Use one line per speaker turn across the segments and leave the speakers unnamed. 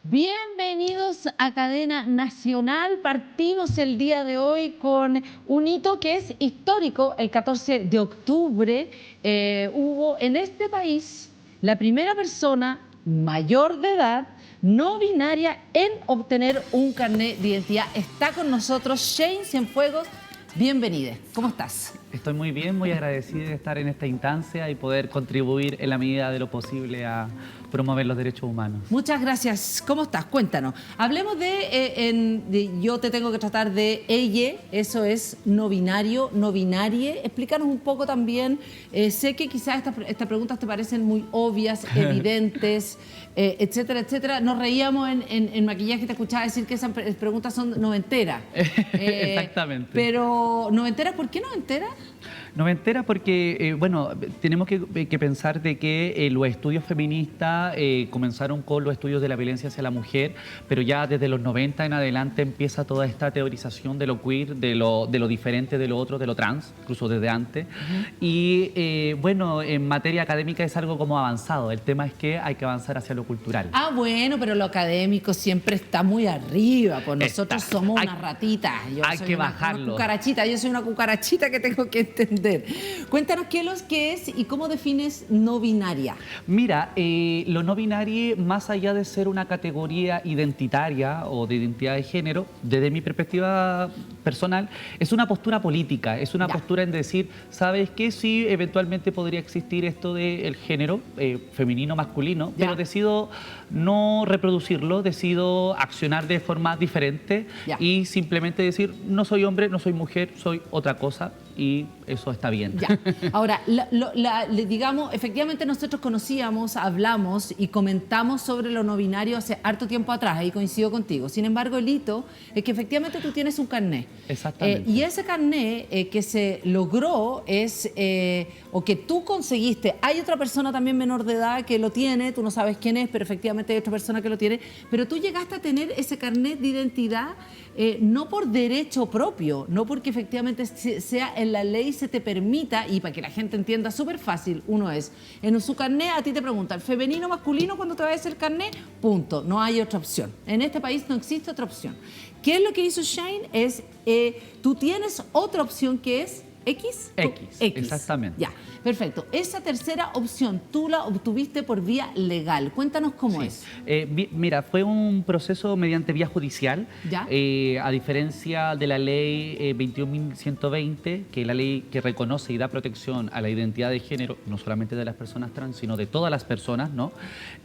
Bienvenidos a Cadena Nacional. Partimos el día de hoy con un hito que es histórico. El 14 de octubre hubo en este país la primera persona mayor de edad no binaria en obtener un carnet de identidad. Está con nosotros Shane Cienfuegos. Bienvenida. ¿Cómo estás?
Estoy muy bien, muy agradecido de estar en esta instancia y poder contribuir en la medida de lo posible a promover los derechos humanos.
Muchas gracias. ¿Cómo estás? Cuéntanos. Hablemos yo te tengo que tratar de ella, eso es no binario, no binarie. Explícanos un poco también. Sé que quizás estas preguntas te parecen muy obvias, evidentes, etcétera, etcétera. Nos reíamos en maquillaje, te escuchaba decir que esas preguntas son noventeras.
Exactamente.
Pero, ¿noventeras? ¿Por qué noventeras?
Noventera porque, bueno, tenemos que pensar de que los estudios feministas comenzaron con los estudios de la violencia hacia la mujer, pero ya desde los 90 en adelante empieza toda esta teorización de lo queer, de lo diferente, de lo otro, de lo trans, incluso desde antes. Y, bueno, en materia académica es algo como avanzado. El tema es que hay que avanzar hacia lo cultural.
Ah, bueno, pero lo académico siempre está muy arriba, pues nosotros somos unas ratitas.
Hay que bajarlo.
Una cucarachita, yo soy una cucarachita que tengo que entender. Cuéntanos qué es y cómo defines no binaria.
Mira, lo no binario, más allá de ser una categoría identitaria o de identidad de género, desde mi perspectiva personal, es una postura política, es una postura en decir, ¿sabes qué? Sí, eventualmente podría existir esto del género femenino, masculino, pero decido no reproducirlo, decido accionar de forma diferente y simplemente decir, no soy hombre, no soy mujer, soy otra cosa. Y eso está bien.
Ya. Ahora, digamos, efectivamente nosotros conocíamos, hablamos y comentamos sobre lo no binario hace harto tiempo atrás, ahí coincido contigo. Sin embargo, el hito es que efectivamente tú tienes un carné.
Exactamente.
Y ese carné que se logró es, o que tú conseguiste, hay otra persona también menor de edad que lo tiene, tú no sabes quién es, pero efectivamente hay otra persona que lo tiene, pero tú llegaste a tener ese carnet de identidad no por derecho propio, no porque efectivamente sea en la ley se te permita, y para que la gente entienda súper fácil, uno es, en su carnet a ti te preguntan, femenino, masculino, cuando te vayas el carnet, punto, no hay otra opción. En este país no existe otra opción. ¿Qué es lo que hizo Shane? Es, tú tienes otra opción que es X.
X, exactamente.
Ya, perfecto. Esa tercera opción, tú la obtuviste por vía legal. Cuéntanos cómo es.
Mira, fue un proceso mediante vía judicial, a diferencia de la ley 21.120, que es la ley que reconoce y da protección a la identidad de género, no solamente de las personas trans, sino de todas las personas, ¿no?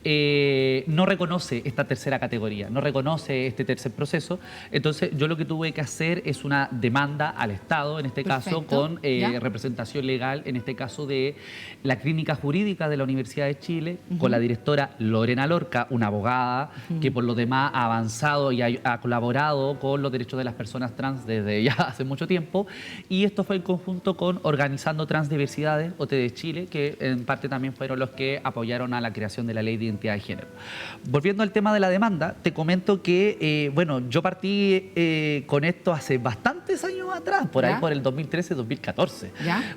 No reconoce esta tercera categoría, no reconoce este tercer proceso. Entonces, yo lo que tuve que hacer es una demanda al Estado, en este caso, con representación legal, en este caso de la Clínica Jurídica de la Universidad de Chile, con la directora Lorena Lorca, una abogada que por lo demás ha avanzado y ha colaborado con los derechos de las personas trans desde ya hace mucho tiempo, y esto fue en conjunto con Organizando Transdiversidades, OTD Chile, que en parte también fueron los que apoyaron a la creación de la Ley de Identidad de Género. Volviendo al tema de la demanda, te comento que, bueno, yo partí con esto hace bastantes años atrás, por ahí por el 2013-2014.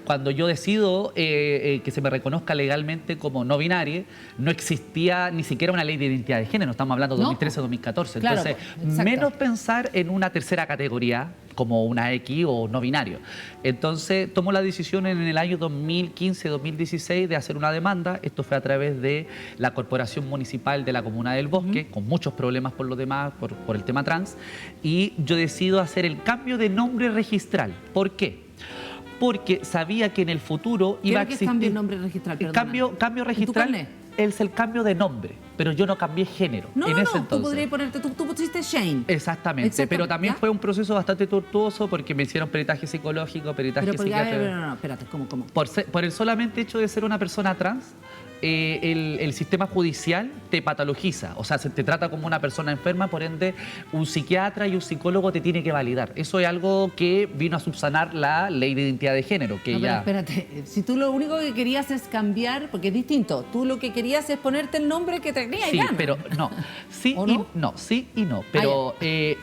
Cuando yo decido que se me reconozca legalmente como no binaria, no existía ni siquiera una ley de identidad de género, estamos hablando de 2013-2014.
Claro,
entonces, menos pensar en una tercera categoría como una X o no binario. Entonces, tomo la decisión en el año 2015-2016 de hacer una demanda. Esto fue a través de la Corporación Municipal de la Comuna del Bosque, con muchos problemas por lo demás, por el tema trans, y yo decido hacer el cambio de nombre registral. ¿Por qué? Porque sabía que en el futuro iba a existir...
¿Qué cambio de nombre registral?
Cambio registral es el cambio de nombre, pero yo no cambié género en ese entonces.
Tú podrías ponerte, tú pusiste Shane.
Exactamente, pero también fue un proceso bastante tortuoso porque me hicieron peritaje psicológico, peritaje psiquiátrico.
No, espérate, ¿cómo?
Por el solamente hecho de ser una persona trans, el sistema judicial te patologiza, o sea, se te trata como una persona enferma, por ende un psiquiatra y un psicólogo te tiene que validar. Eso es algo que vino a subsanar la ley de identidad de género. Que
pero espérate, si tú lo único que querías es cambiar, porque es distinto, tú lo que querías es ponerte el nombre que tenías.
Sí, pero no, sí y no, pero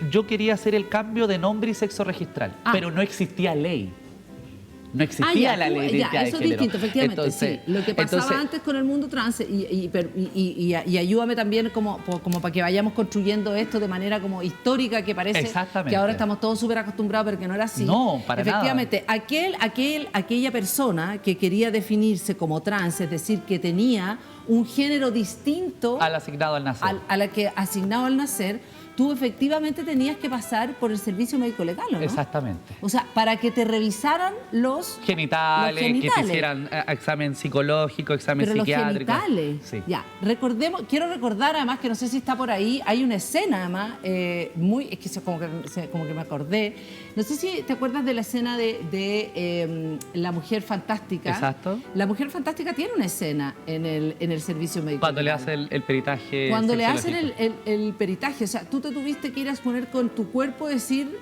yo quería hacer el cambio de nombre y sexo registral, pero no existía ley. no existía la ley de identidad de
eso
género.
Es distinto, efectivamente,
entonces,
sí. Lo que pasaba antes con el mundo trans, y ayúdame también como para que vayamos construyendo esto de manera como histórica, que parece que ahora estamos todos súper acostumbrados, pero que no era así.
No, para
efectivamente,
nada.
Aquella persona que quería definirse como trans, es decir, que tenía un género distinto
al asignado al nacer.
A la que asignado al nacer, tú efectivamente tenías que pasar por el servicio médico legal, ¿o no?
Exactamente.
O sea, para que te revisaran los
genitales, que te hicieran examen psicológico, examen psiquiátrico.
Los genitales,
sí.
Ya, quiero recordar además, que no sé si está por ahí, hay una escena además, es que como que me acordé, no sé si te acuerdas de la escena de La Mujer Fantástica.
Exacto.
La Mujer Fantástica tiene una escena en el servicio médico
cuando
legal.
le hacen el peritaje.
Cuando le hacen el peritaje, o sea, tú te tuviste que ir a exponer con tu cuerpo, decir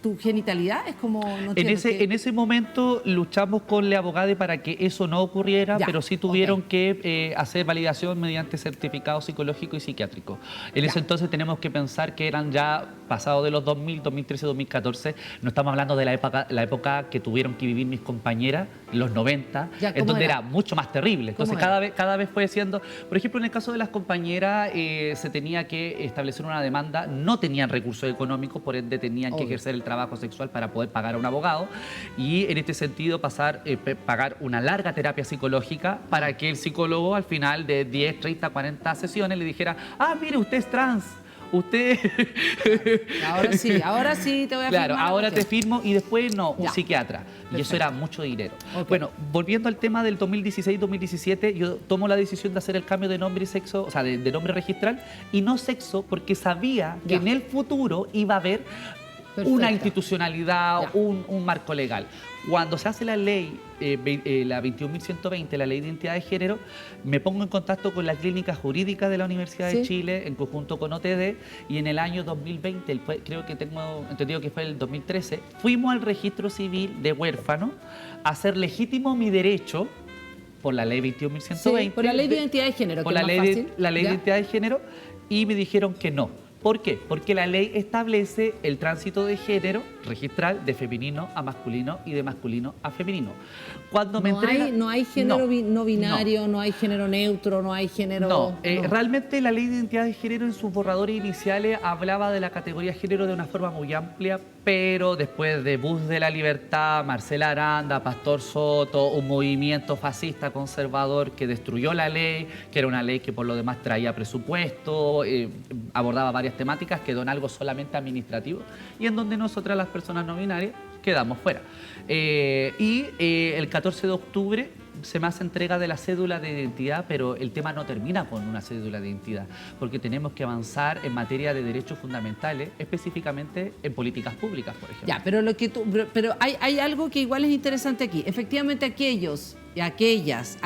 tu genitalidad, es como... No
en ese momento luchamos con la abogada para que eso no ocurriera, pero sí tuvieron que hacer validación mediante certificado psicológico y psiquiátrico. En ese entonces tenemos que pensar que eran ya pasados de los 2000, 2013, 2014, no estamos hablando de la época que tuvieron que vivir mis compañeras, los 90, en donde era mucho más terrible. Entonces cada vez fue siendo... Por ejemplo, en el caso de las compañeras se tenía que establecer una demanda, no tenían recursos económicos, por ende tenían que ejercer el trabajo sexual para poder pagar a un abogado, y en este sentido pagar una larga terapia psicológica para que el psicólogo al final de 10, 30, 40 sesiones le dijera: ah, mire, usted es trans. Usted...
Ahora sí te voy a firmar.
Claro, ahora te firmo, y después no, un psiquiatra. Perfecto. Y eso era mucho dinero. Bueno, volviendo al tema del 2016-2017, yo tomo la decisión de hacer el cambio de nombre y sexo, o sea, de nombre registral y no sexo, porque sabía que en el futuro iba a haber una institucionalidad, un marco legal. Cuando se hace la ley, la 21.120, la ley de identidad de género, me pongo en contacto con la clínica jurídica de la Universidad de Chile, en conjunto con OTD, y en el año 2020, creo que tengo entendido que fue el 2013, fuimos al registro civil de huérfano a hacer legítimo mi derecho por la ley 21.120.
Sí, por la ley de identidad de género.
Por la ley de identidad de género, y me dijeron que no. ¿Por qué? Porque la ley establece el tránsito de género registral de femenino a masculino y de masculino a femenino. Cuando
no hay género no binario, no hay género neutro, no hay género...
Realmente la ley de identidad de género en sus borradores iniciales hablaba de la categoría género de una forma muy amplia, pero después de Bus de la Libertad, Marcela Aranda, Pastor Soto, un movimiento fascista conservador que destruyó la ley, que era una ley que por lo demás traía presupuesto, abordaba varias temáticas, quedó en algo solamente administrativo, y en donde nosotras, las personas no binarias, quedamos fuera. El 14 de octubre se me hace entrega de la cédula de identidad, pero el tema no termina con una cédula de identidad, porque tenemos que avanzar en materia de derechos fundamentales, específicamente en políticas públicas, por ejemplo.
Ya, pero hay algo que igual es interesante aquí. Efectivamente, aquellos y aquellas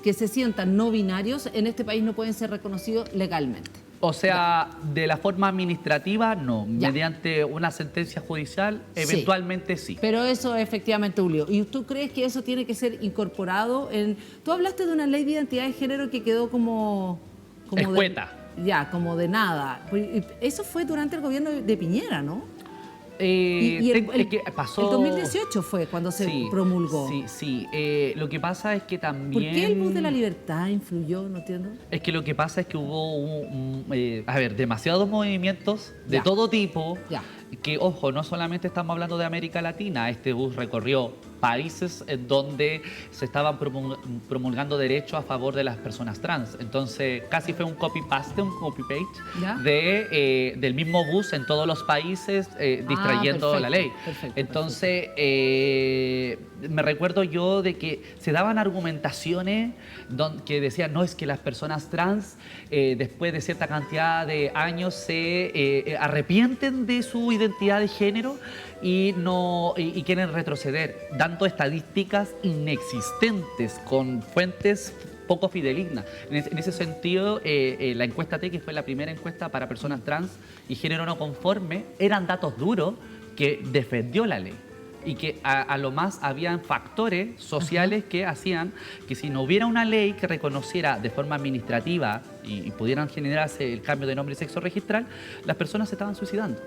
que se sientan no binarios en este país no pueden ser reconocidos legalmente.
O sea, de la forma administrativa, no. Mediante una sentencia judicial, eventualmente sí.
Pero eso es efectivamente un lío. ¿Y tú crees que eso tiene que ser incorporado en...? Tú hablaste de una ley de identidad de género que quedó como
escueta.
Como de nada. Eso fue durante el gobierno de Piñera, ¿no?
Pasó...
El 2018 fue cuando se promulgó.
Sí. Lo que pasa es que también...
¿Por qué el Bus de la Libertad influyó? No entiendo.
Es que lo que pasa es que hubo demasiados movimientos de todo tipo. Que, ojo, no solamente estamos hablando de América Latina. Este bus recorrió países en donde se estaban promulgando derechos a favor de las personas trans. Entonces, casi fue un copy-paste, un copy-paste del mismo bus en todos los países, distrayendo la ley. Entonces, me recuerdo yo de que se daban argumentaciones que decían, no, es que las personas trans, después de cierta cantidad de años, se arrepienten de su identidad de género y quieren retroceder, dando estadísticas inexistentes con fuentes poco fidedignas. En ese sentido, la encuesta T, que fue la primera encuesta para personas trans y género no conforme, eran datos duros que defendió la ley. Y que a lo más habían factores sociales que hacían que si no hubiera una ley que reconociera de forma administrativa y pudieran generarse el cambio de nombre y sexo registral, las personas se estaban suicidando.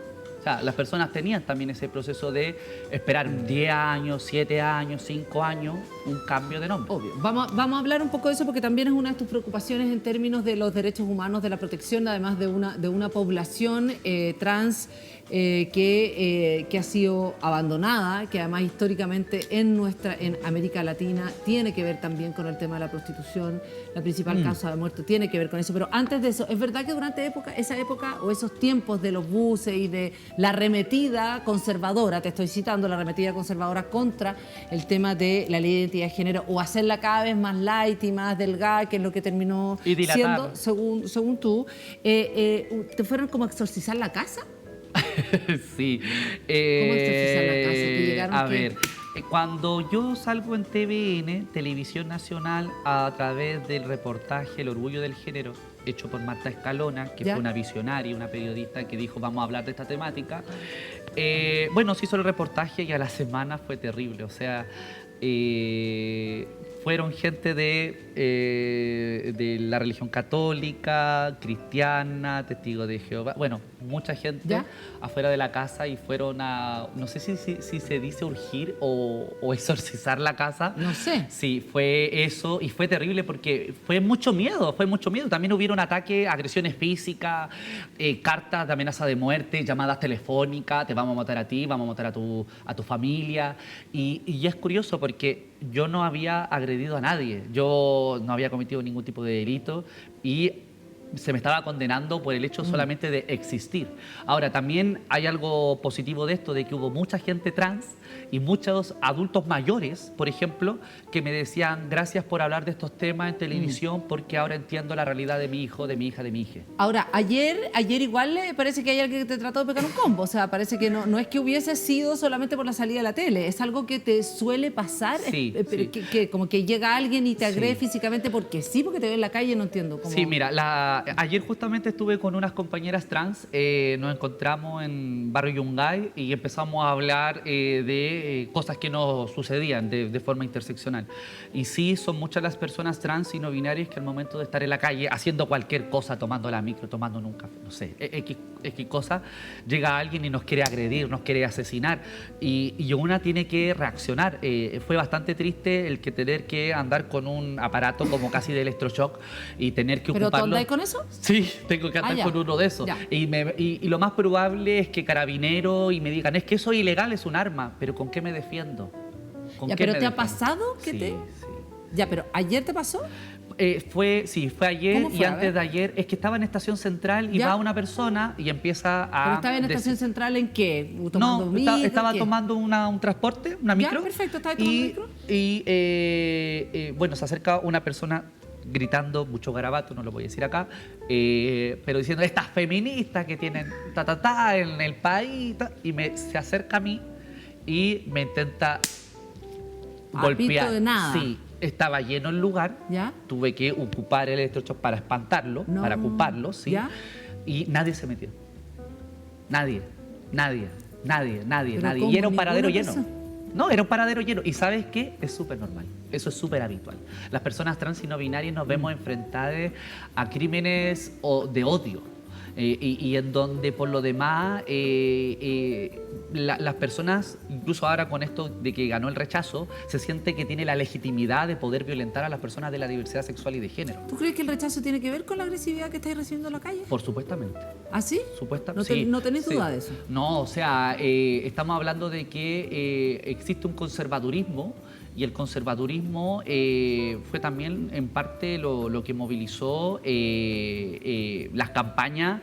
O sea, las personas tenían también ese proceso de esperar 10 años, 7 años, 5 años, un cambio de nombre.
Obvio. Vamos a hablar un poco de eso porque también es una de tus preocupaciones en términos de los derechos humanos, de la protección, además de una población trans que ha sido abandonada, que además históricamente en América Latina tiene que ver también con el tema de la prostitución, la principal causa de muerte tiene que ver con eso. Pero antes de eso, es verdad que durante esa época o esos tiempos de los buses y de la arremetida conservadora, te estoy citando, la arremetida conservadora contra el tema de la ley de identidad de género o hacerla cada vez más light y más delgada, que es lo que terminó siendo, según tú, ¿te fueron como a exorcizar la casa?
Sí.
¿Cómo exorcizar la casa? Que llegaron
a ver, cuando yo salgo en TVN, Televisión Nacional, a través del reportaje El Orgullo del Género, hecho por Marta Escalona, que fue una visionaria, una periodista que dijo vamos a hablar de esta temática. Bueno, se hizo el reportaje y a la semana fue terrible, o sea, fueron gente de la religión católica, cristiana, testigos de Jehová, bueno, mucha gente afuera de la casa y fueron a, no sé si se dice urgir o exorcizar la casa.
No sé.
Sí, fue eso y fue terrible porque fue mucho miedo. También hubieron ataques, agresiones físicas, cartas de amenaza de muerte, llamadas telefónicas, te vamos a matar a ti, vamos a matar a tu familia. Y es curioso porque yo no había agredido a nadie, yo no había cometido ningún tipo de delito y se me estaba condenando por el hecho solamente de existir. Ahora, también hay algo positivo de esto, de que hubo mucha gente trans y muchos adultos mayores, por ejemplo, que me decían gracias por hablar de estos temas en televisión porque ahora entiendo la realidad de mi hijo, de mi hija, de mi hija.
Ahora, ayer igual parece que hay alguien que te trató de pegar un combo, o sea, parece que no es que hubiese sido solamente por la salida de la tele, es algo que te suele pasar,
sí.
Que como que llega alguien y te agrede físicamente porque porque te ve en la calle, no entiendo cómo.
Sí, mira, ayer justamente estuve con unas compañeras trans, nos encontramos en Barrio Yungay y empezamos a hablar de cosas que nos sucedían de forma interseccional. Y sí, son muchas las personas trans y no binarias que al momento de estar en la calle haciendo cualquier cosa, tomando la micro, tomando un café, no sé, X cosa, llega alguien y nos quiere agredir, nos quiere asesinar y una tiene que reaccionar. Fue bastante triste el que tener que andar con un aparato como casi de electroshock y tener que ocuparlo.
¿Pero tú andas con eso?
Sí, tengo que andar con uno de esos. Y lo más probable es que carabinero y me digan, es que eso es ilegal, es un arma, pero ¿con qué me defiendo?
¿Pero te ha pasado? Sí. Ya, pero ¿ayer te pasó?
Fue ayer y antes de ayer. Es que estaba en Estación Central y va una persona y empieza a...
¿Pero estaba en Estación Central en qué?
¿Tomando micro? Estaba tomando un transporte, una micro.
Ya, perfecto, estaba tomando micro.
Y bueno, se acerca una persona gritando, mucho garabato, no lo voy a decir acá, pero diciendo, estas feministas que tienen en el país, y se acerca a mí y me intenta golpear.
De nada.
Sí, estaba lleno el lugar, tuve que ocupar el electroshock para espantarlo, para ocuparlo, sí, y nadie se metió. Nadie. Y era un paradero lleno. No, era un paradero lleno. ¿Y sabes qué? Es súper normal. Eso es súper habitual. Las personas trans y no binarias nos vemos enfrentadas a crímenes de odio. Y en donde, por lo demás, las personas, incluso ahora con esto de que ganó el rechazo, se siente que tiene la legitimidad de poder violentar a las personas de la diversidad sexual y de género.
¿Tú crees que el rechazo tiene que ver con la agresividad que estáis recibiendo en la calle?
Por supuestamente.
¿Ah, sí?
Supuestamente.
¿No tenés duda de eso?
No, o sea, estamos hablando de que existe un conservadurismo. Y el conservadurismo fue también en parte lo que movilizó las campañas,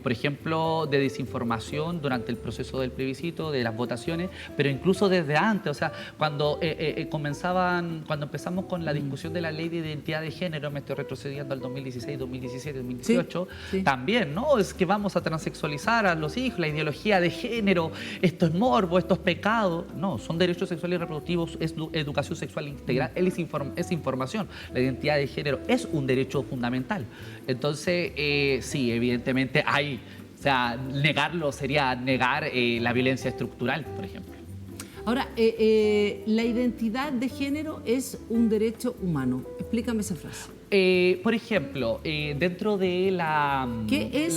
por ejemplo, de desinformación durante el proceso del plebiscito, de las votaciones, pero incluso desde antes. O sea, cuando empezamos con la discusión de la ley de identidad de género, me estoy retrocediendo al 2016, 2017, 2018, también, ¿no? Es que vamos a transexualizar a los hijos, la ideología de género, esto es morbo, esto es pecado. No, son derechos sexuales y reproductivos, es educación sexual integral, es información. La identidad de género es un derecho fundamental. Entonces, sí, evidentemente hay, o sea, negarlo sería negar la violencia estructural, por ejemplo.
Ahora, la identidad de género es un derecho humano. Explícame esa frase.
Por ejemplo, dentro de la...
¿Qué es,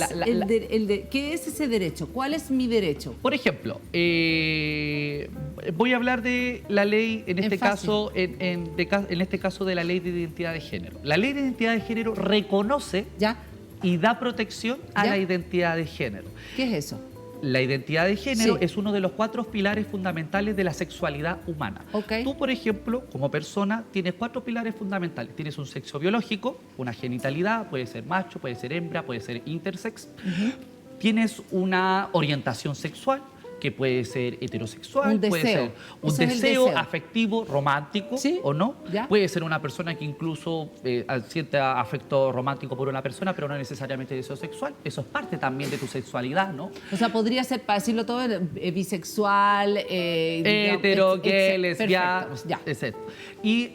¿qué es ese derecho? ¿Cuál es mi derecho?
Por ejemplo, voy a hablar de la ley, en este caso, en este caso de la ley de identidad de género. La ley de identidad de género reconoce y da protección a la identidad de género.
¿Qué es eso?
La identidad de género es uno de los 4 pilares fundamentales de la sexualidad humana. Tú, por ejemplo, como persona, tienes 4 pilares fundamentales. Tienes un sexo biológico, una genitalidad, puede ser macho, puede ser hembra, puede ser intersex. Tienes una orientación sexual, que puede ser heterosexual, puede ser un deseo afectivo, romántico, o no. Puede ser una persona que incluso siente afecto romántico por una persona, pero no necesariamente deseo sexual. Eso es parte también de tu sexualidad, ¿no?
O sea, podría ser, para decirlo todo, bisexual,
hetero, gay, lesbiana, etc. Y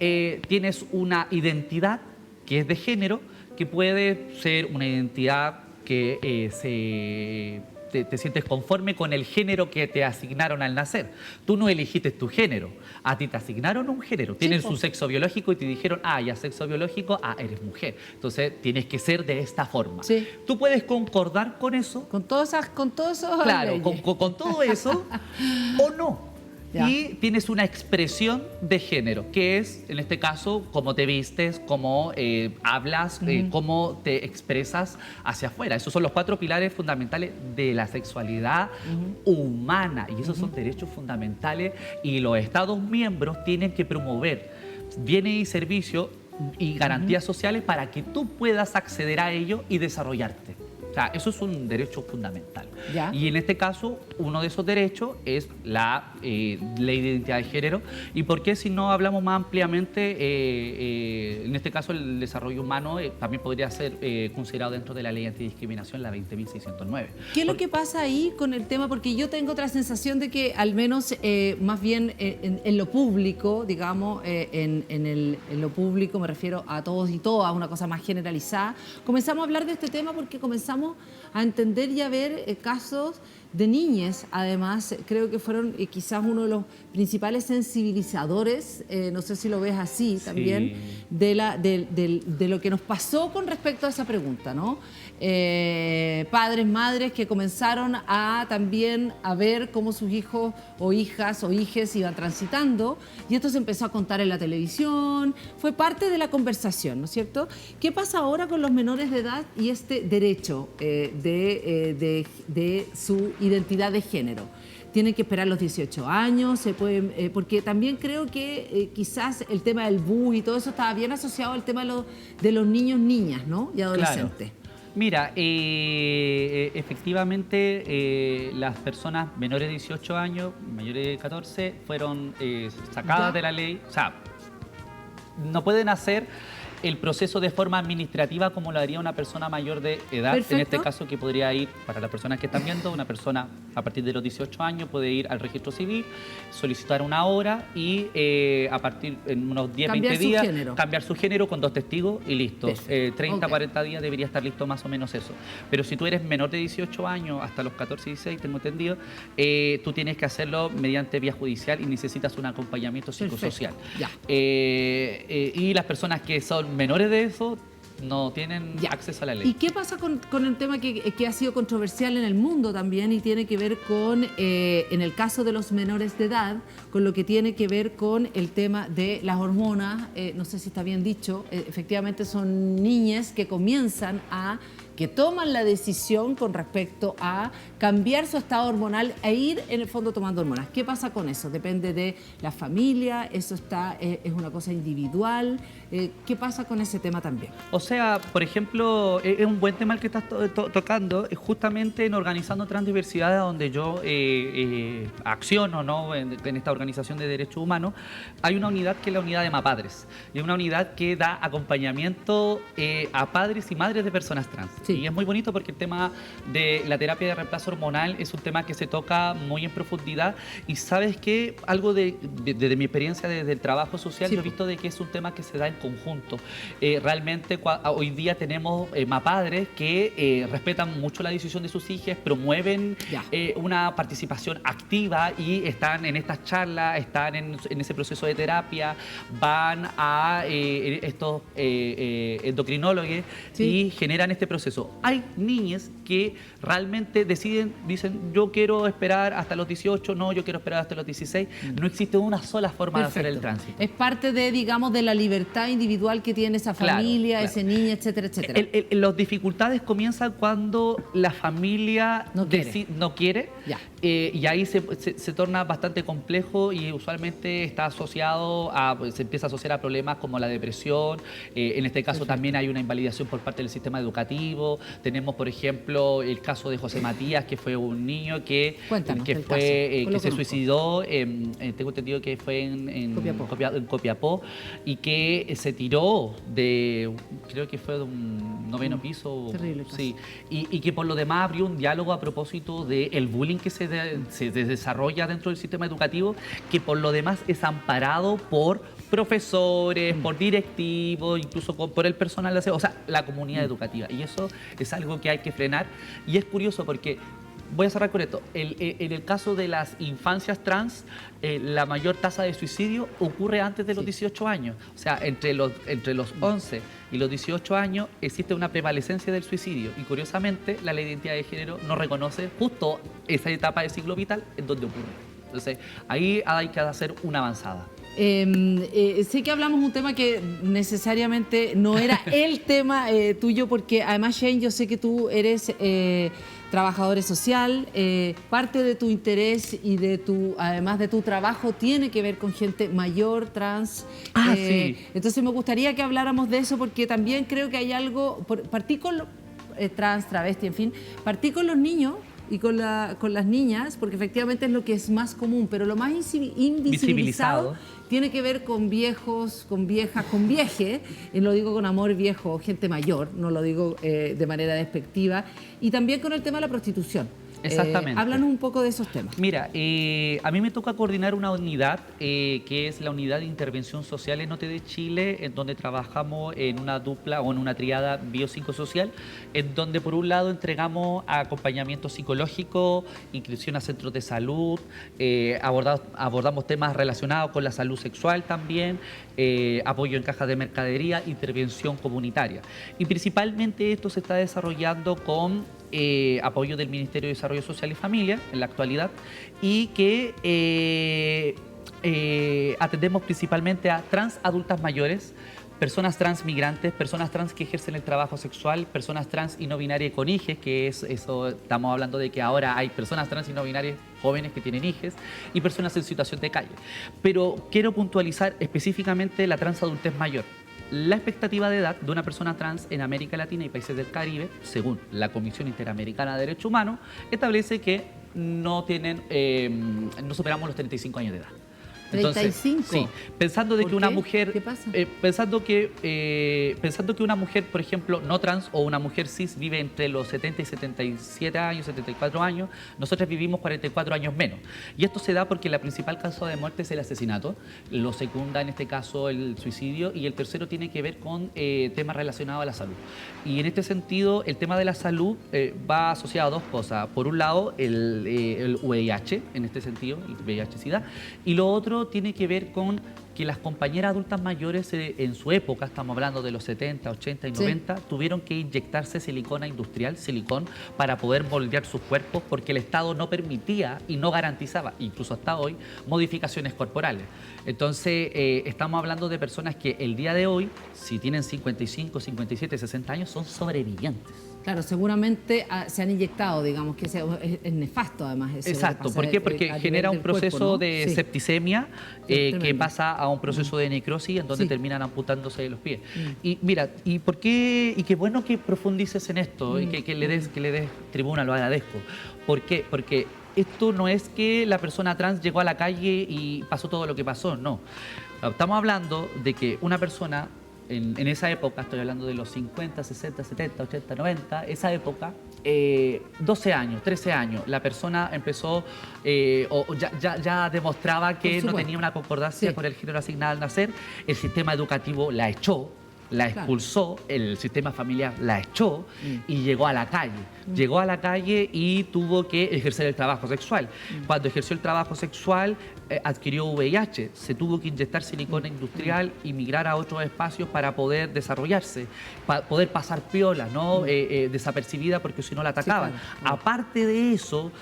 tienes una identidad que es de género, que puede ser una identidad que te sientes conforme con el género que te asignaron al nacer. Tú no elegiste tu género, a ti te asignaron un género. Tienes un sexo biológico y te dijeron, ya sexo biológico, eres mujer. Entonces tienes que ser de esta forma. Tú puedes concordar con eso.
Con todo eso.
Claro, con todo eso o no. Y tienes una expresión de género, que es, en este caso, cómo te vistes, cómo hablas, cómo te expresas hacia afuera. Esos son los 4 pilares fundamentales de la sexualidad humana. Y esos son derechos fundamentales y los Estados miembros tienen que promover bienes y servicios y garantías sociales para que tú puedas acceder a ello y desarrollarte. O sea, eso es un derecho fundamental. Y en este caso, uno de esos derechos es la ley de identidad de género. ¿Y por qué si no hablamos más ampliamente, en este caso el desarrollo humano también podría ser considerado dentro de la ley antidiscriminación, la 20.609?
¿Qué es lo que pasa ahí con el tema? Porque yo tengo otra sensación de que al menos, más bien en lo público, digamos, en lo público me refiero a todos y todas, una cosa más generalizada, comenzamos a hablar de este tema porque comenzamos a entender y a ver casos de niñas. Además, creo que fueron quizás uno de los principales sensibilizadores, no sé si lo ves así también, de lo que nos pasó con respecto a esa pregunta, ¿no? Padres, madres que comenzaron también a ver cómo sus hijos o hijas o hijes iban transitando, y esto se empezó a contar en la televisión, fue parte de la conversación, ¿no es cierto? ¿Qué pasa ahora con los menores de edad y este derecho de su identidad de género? Tienen que esperar los 18 años, porque también creo que quizás el tema del BU y todo eso estaba bien asociado al tema de los niños, niñas, ¿no? Y adolescentes.
Claro. Mira, efectivamente las personas menores de 18 años, mayores de 14, fueron sacadas de la ley. O sea, no pueden hacer el proceso de forma administrativa como lo haría una persona mayor de edad. En este caso, que podría ir, para las personas que están viendo, una persona a partir de los 18 años puede ir al registro civil, solicitar una hora y a partir en unos 10, 20 días cambiar su género con 2 testigos y listo. 30, 40 días debería estar listo más o menos eso. Pero si tú eres menor de 18 años, hasta los 14, 16, tengo entendido, tú tienes que hacerlo mediante vía judicial y necesitas un acompañamiento psicosocial. Y las personas que son menores de eso no tienen acceso a la ley.
¿Y qué pasa con el tema que ha sido controversial en el mundo también y tiene que ver con, en el caso de los menores de edad, con lo que tiene que ver con el tema de las hormonas? No sé si está bien dicho, efectivamente son niñas que que toman la decisión con respecto a cambiar su estado hormonal e ir en el fondo tomando hormonas. ¿Qué pasa con eso? Depende de la familia, eso es una cosa individual. ¿Qué pasa con ese tema también?
O sea, por ejemplo, es un buen tema el que estás tocando, es justamente en Organizando Transdiversidad, donde yo acciono, ¿no? en esta organización de derechos humanos. Hay una unidad que es la unidad de MAPADRES, y es una unidad que da acompañamiento a padres y madres de personas trans.
Sí.
Y es muy bonito porque el tema de la terapia de reemplazo hormonal es un tema que se toca muy en profundidad. Y sabes que algo de mi experiencia desde el trabajo social,
Sí,
yo he visto de que es un tema que se da en conjunto. Realmente hoy día tenemos más padres que respetan mucho la decisión de sus hijas, promueven una participación activa y están en estas charlas, están en ese proceso de terapia, van a estos endocrinólogos y generan este proceso. Hay niñas que realmente dicen, yo quiero esperar hasta los 18, no, yo quiero esperar hasta los 16. No existe una sola forma de hacer el tránsito.
Es parte de, digamos, de la libertad individual que tiene esa familia, ese niño, etcétera, etcétera.
Las dificultades comienzan cuando la familia no quiere. Y ahí se torna bastante complejo y usualmente está asociado se empieza a asociar a problemas como la depresión. En este caso también hay una invalidación por parte del sistema educativo. Tenemos, por ejemplo, el caso de José Matías, que fue un niño que se suicidó, tengo entendido que fue en Copiapó, y que se tiró creo que fue de un 9º piso.
Terrible.
Sí, y que por lo demás abrió un diálogo a propósito del bullying que se desarrolla dentro del sistema educativo, que por lo demás es amparado por profesores, por directivos, incluso por el personal, o sea, la comunidad educativa. Y eso es algo que hay que frenar. Y es curioso porque, voy a cerrar con esto, en el caso de las infancias trans, la mayor tasa de suicidio ocurre antes de los 18 años. O sea, entre los 11 y los 18 años existe una prevalecencia del suicidio. Y curiosamente, la ley de identidad de género no reconoce justo esa etapa del ciclo vital en donde ocurre. Entonces, ahí hay que hacer una avanzada.
Sé que hablamos un tema que necesariamente no era el tema tuyo, porque además, Shane, yo sé que tú eres trabajador social, parte de tu interés y además de tu trabajo tiene que ver con gente mayor, trans.
Sí.
Entonces me gustaría que habláramos de eso, porque también creo que hay algo, partí con trans, travesti, en fin, partí con los niños y con las niñas, porque efectivamente es lo que es más común, pero lo más invisibilizado tiene que ver con viejos, con viejas, con vieje, y lo digo con amor, viejo, gente mayor, no lo digo de manera despectiva, y también con el tema de la prostitución.
Exactamente.
Háblanos un poco de esos temas.
Mira, a mí me toca coordinar una unidad que es la Unidad de Intervención Social en OTD Chile, en donde trabajamos en una dupla o en una triada biopsicosocial, en donde por un lado entregamos acompañamiento psicológico, inscripción a centros de salud, abordamos temas relacionados con la salud sexual también, apoyo en cajas de mercadería, intervención comunitaria. Y principalmente esto se está desarrollando con apoyo del Ministerio de Desarrollo Social y Familia en la actualidad, y que atendemos principalmente a trans adultas mayores, personas trans migrantes, personas trans que ejercen el trabajo sexual, personas trans y no binarias con hijes, que es eso, estamos hablando de que ahora hay personas trans y no binarias jóvenes que tienen hijes, y personas en situación de calle. Pero quiero puntualizar específicamente la trans adultez mayor. La expectativa de edad de una persona trans en América Latina y países del Caribe, según la Comisión Interamericana de Derechos Humanos, establece que no superamos los 35 años de edad. Entonces,
35.
Sí, pensando de que una mujer,
¿Qué pasa?
pensando que una mujer, por ejemplo, no trans o una mujer cis vive entre los 70 y 77 años, 74 años, nosotros vivimos 44 años menos. Y esto se da porque la principal causa de muerte es el asesinato, lo secunda en este caso el suicidio, y el tercero tiene que ver con temas relacionados a la salud. Y en este sentido, el tema de la salud va asociado a dos cosas. Por un lado, el VIH, en este sentido, el VIH-Sida, y lo otro tiene que ver con que las compañeras adultas mayores en su época, estamos hablando de los 70, 80 y 90, tuvieron que inyectarse silicona industrial, silicón, para poder moldear sus cuerpos, porque el Estado no permitía y no garantizaba, incluso hasta hoy, modificaciones corporales. Entonces, estamos hablando de personas que el día de hoy, si tienen 55, 57, 60 años, son sobrevivientes.
Claro, seguramente se han inyectado, digamos, que es nefasto además eso.
Exacto, ¿por qué? Porque genera un proceso cuerpo, ¿no? de septicemia que pasa a un proceso de necrosis en donde terminan amputándose los pies. Y mira, ¿y por qué? Y qué bueno que profundices en esto y que le des tribuna, lo agradezco. ¿Por qué? Porque esto no es que la persona trans llegó a la calle y pasó todo lo que pasó, no. Estamos hablando de que una persona en esa época, estoy hablando de los 50, 60, 70, 80, 90, esa época, 12 años, 13 años, la persona empezó o ya demostraba que no tenía una concordancia con el género asignado al nacer, el sistema educativo la echó, la expulsó, el sistema familiar la echó y llegó a la calle. Llegó a la calle y tuvo que ejercer el trabajo sexual. Cuando ejerció el trabajo sexual, adquirió VIH, se tuvo que inyectar silicona industrial y migrar a otros espacios para poder desarrollarse, para poder pasar piola, ¿no? Desapercibida porque si no la atacaban. Aparte de eso,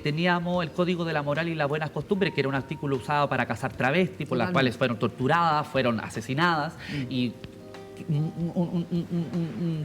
teníamos el Código de la Moral y las Buenas Costumbres, que era un artículo usado para cazar travestis, por las cuales fueron torturadas, fueron asesinadas y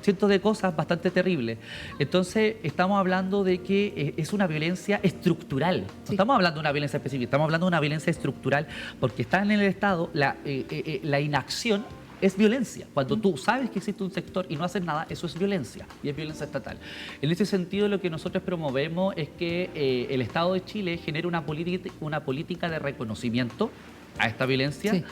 cientos de cosas bastante terribles. Entonces, estamos hablando de que es una violencia estructural. No estamos hablando de una violencia específica, estamos hablando de una violencia estructural porque está en el Estado la inacción. Es violencia. Cuando tú sabes que existe un sector y no haces nada, eso es violencia y es violencia estatal. En ese sentido, lo que nosotros promovemos es que el Estado de Chile genere una política de reconocimiento a esta violencia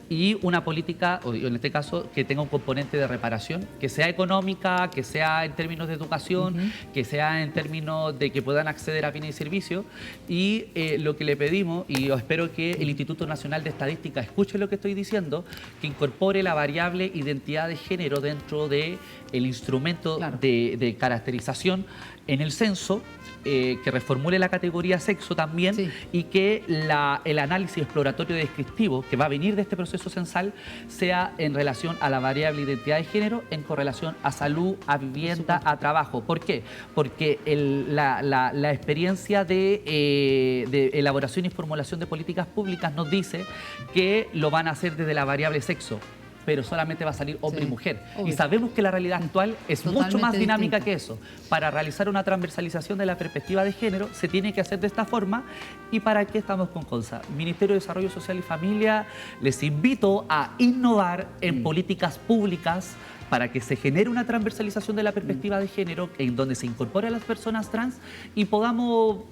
y una política, o en este caso, que tenga un componente de reparación, que sea económica, que sea en términos de educación, que sea en términos de que puedan acceder a bienes y servicios. Y lo que le pedimos, y yo espero que el Instituto Nacional de Estadística escuche lo que estoy diciendo, que incorpore la variable identidad de género dentro del instrumento de caracterización en el censo, que reformule la categoría sexo también y que el análisis exploratorio descriptivo que va a venir de este proceso censal sea en relación a la variable identidad de género en correlación a salud, a vivienda, a trabajo. ¿Por qué? Porque la experiencia de elaboración y formulación de políticas públicas nos dice que lo van a hacer desde la variable sexo, pero solamente va a salir hombre y mujer. Obvio. Y sabemos que la realidad actual es mucho más dinámica que eso. Para realizar una transversalización de la perspectiva de género se tiene que hacer de esta forma. ¿Y para qué estamos con CONSA? Ministerio de Desarrollo Social y Familia, les invito a innovar en políticas públicas para que se genere una transversalización de la perspectiva de género en donde se incorpore a las personas trans y podamos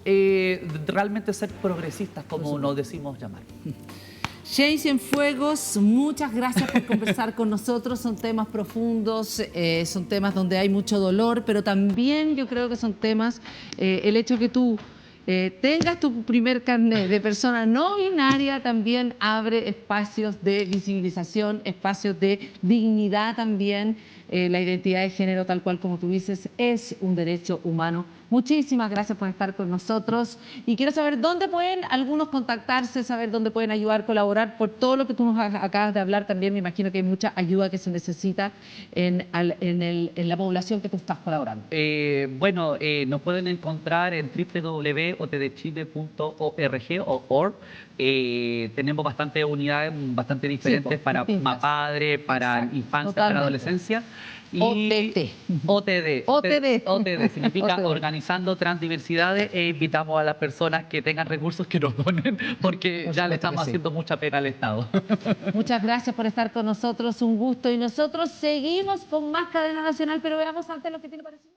realmente ser progresistas, como nos decimos llamar.
Jane Cienfuegos, muchas gracias por conversar con nosotros. Son temas profundos, son temas donde hay mucho dolor, pero también yo creo que son temas, el hecho que tú tengas tu primer carnet de persona no binaria también abre espacios de visibilización, espacios de dignidad también. La identidad de género, tal cual como tú dices, es un derecho humano. Muchísimas gracias por estar con nosotros y quiero saber dónde pueden algunos contactarse, saber dónde pueden ayudar, colaborar por todo lo que tú nos acabas de hablar. También me imagino que hay mucha ayuda que se necesita en la población que tú estás colaborando.
Bueno, nos pueden encontrar en www.otdchile.org. Tenemos bastantes unidades bastante diferentes para padres, para infancia, para adolescencia. Y OTD significa Organizando Transdiversidades, e invitamos a las personas que tengan recursos que nos donen porque ya le estamos haciendo mucha pena al Estado.
Muchas gracias por estar con nosotros, un gusto, y nosotros seguimos con más Cadena Nacional, pero veamos antes lo que tiene para decir.